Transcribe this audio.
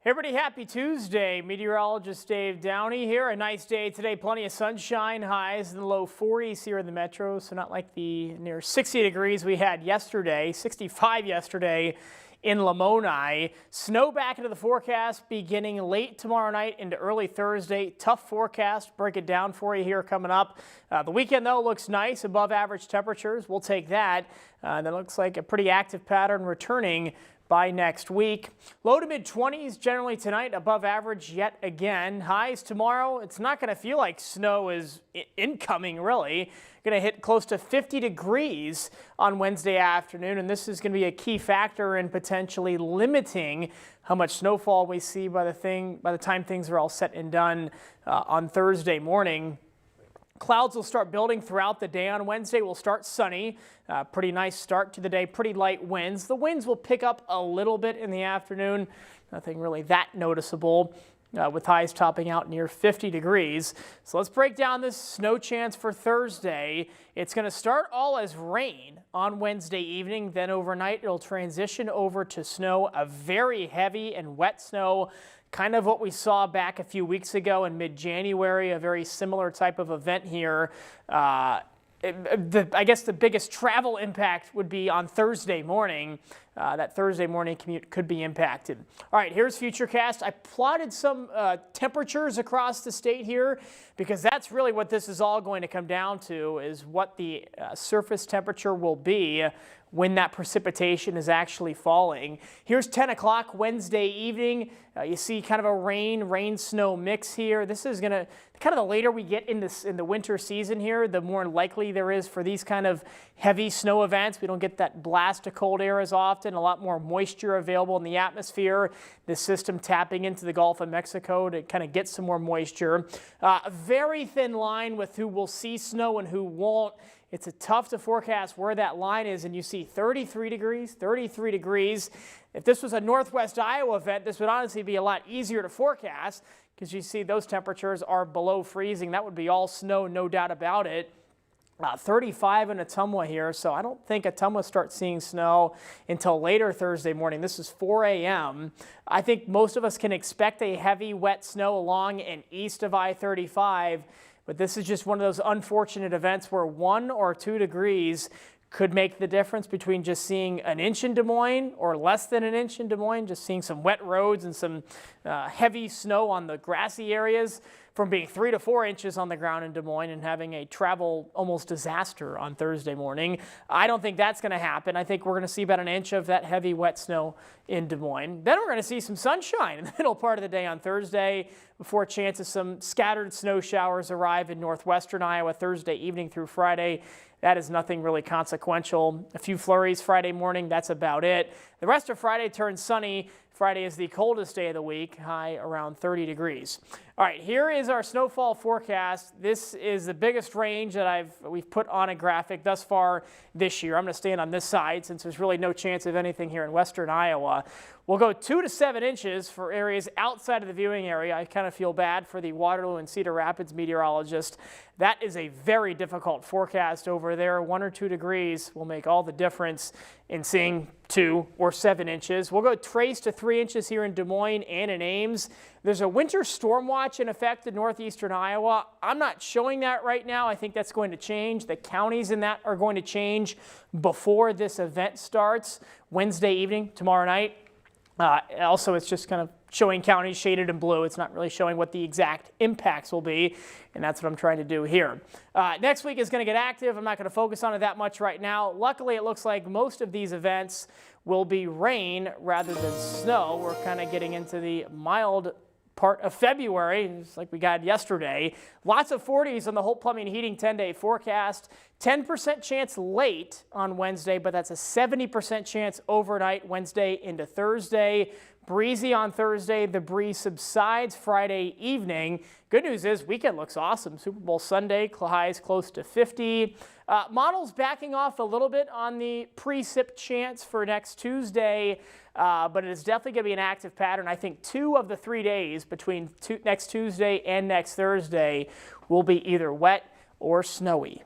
Hey everybody, happy Tuesday. Meteorologist Dave Downey here. A nice day today, plenty of sunshine, highs in the low 40s here in the metro, so not like the near 60 degrees we had yesterday, 65 yesterday in Lamoni. Snow back into the forecast beginning late tomorrow night into early Thursday. Tough forecast, break it down for you here coming up. The weekend though looks nice, above average temperatures, we'll take that. That looks like a pretty active pattern returning by next week. Low to mid 20s generally tonight, above average yet again. Highs tomorrow, it's not going to feel like snow is incoming really. Going to hit close to 50 degrees on Wednesday afternoon, and this is going to be a key factor in potentially limiting how much snowfall we see by the time things are all set and done on Thursday morning. Clouds will start building throughout the day on Wednesday. We'll start sunny. Pretty nice start to the day, pretty light winds. The winds will pick up a little bit in the afternoon. Nothing really that noticeable with highs topping out near 50 degrees. So let's break down this snow chance for Thursday. It's going to start all as rain on Wednesday evening. Then overnight, it'll transition over to snow, a very heavy and wet snow. Kind of what we saw back a few weeks ago in mid-January, a very similar type of event here. I guess the biggest travel impact would be on Thursday morning. That Thursday morning commute could be impacted. All right, here's Futurecast. I plotted some temperatures across the state here because that's really what this is all going to come down to, is what the surface temperature will be when that precipitation is actually falling. Here's 10 o'clock Wednesday evening. You see kind of a rain-snow mix here. This is going to, kind of the later we get in the winter season here, the more likely there is for these kind of heavy snow events. We don't get that blast of cold air as often, a lot more moisture available in the atmosphere. This system tapping into the Gulf of Mexico to kind of get some more moisture. A very thin line with who will see snow and who won't. It's tough to forecast where that line is, and you see 33 degrees, 33 degrees. If this was a Northwest Iowa event, this would honestly be a lot easier to forecast because you see those temperatures are below freezing. That would be all snow, no doubt about it. 35 in Ottumwa here, so I don't think Ottumwa starts seeing snow until later Thursday morning. This is 4 a.m. I think most of us can expect a heavy, wet snow along and east of I-35. But this is just one of those unfortunate events where 1 or 2 degrees could make the difference between just seeing an inch in Des Moines or less than an inch in Des Moines, just seeing some wet roads and some heavy snow on the grassy areas, from being 3 to 4 inches on the ground in Des Moines and having a travel almost disaster on Thursday morning. I don't think that's going to happen. I think we're going to see about an inch of that heavy wet snow in Des Moines. Then we're going to see some sunshine in the middle part of the day on Thursday before a chance of some scattered snow showers arrive in northwestern Iowa Thursday evening through Friday. That is nothing really consequential. A few flurries Friday morning, that's about it. The rest of Friday turns sunny. Friday is the coldest day of the week, high around 30 degrees. All right, here is our snowfall forecast. This is the biggest range that we've put on a graphic thus far this year. I'm going to stand on this side since there's really no chance of anything here in western Iowa. We'll go 2 to 7 inches for areas outside of the viewing area. I kind of feel bad for the Waterloo and Cedar Rapids meteorologist. That is a very difficult forecast over there. 1 or 2 degrees will make all the difference in seeing 2 or 7 inches. We'll go trace to 3 inches here in Des Moines and in Ames. There's a winter storm watch in effect in northeastern Iowa. I'm not showing that right now. I think that's going to change. The counties in that are going to change before this event starts Wednesday evening, tomorrow night. Also, it's just kind of showing counties shaded in blue. It's not really showing what the exact impacts will be, and that's what I'm trying to do here. Next week is going to get active. I'm not going to focus on it that much right now. Luckily, it looks like most of these events will be rain rather than snow. We're kind of getting into the mild part of February, just like we got yesterday. Lots of 40s on the Holt Plumbing and Heating 10-day forecast. 10% chance late on Wednesday, but that's a 70% chance overnight Wednesday into Thursday. Breezy on Thursday. The breeze subsides Friday evening. Good news is weekend looks awesome. Super Bowl Sunday, highs close to 50. Models backing off a little bit on the precip chance for next Tuesday, but it is definitely going to be an active pattern. I think 2 of the 3 days between next Tuesday and next Thursday will be either wet or snowy.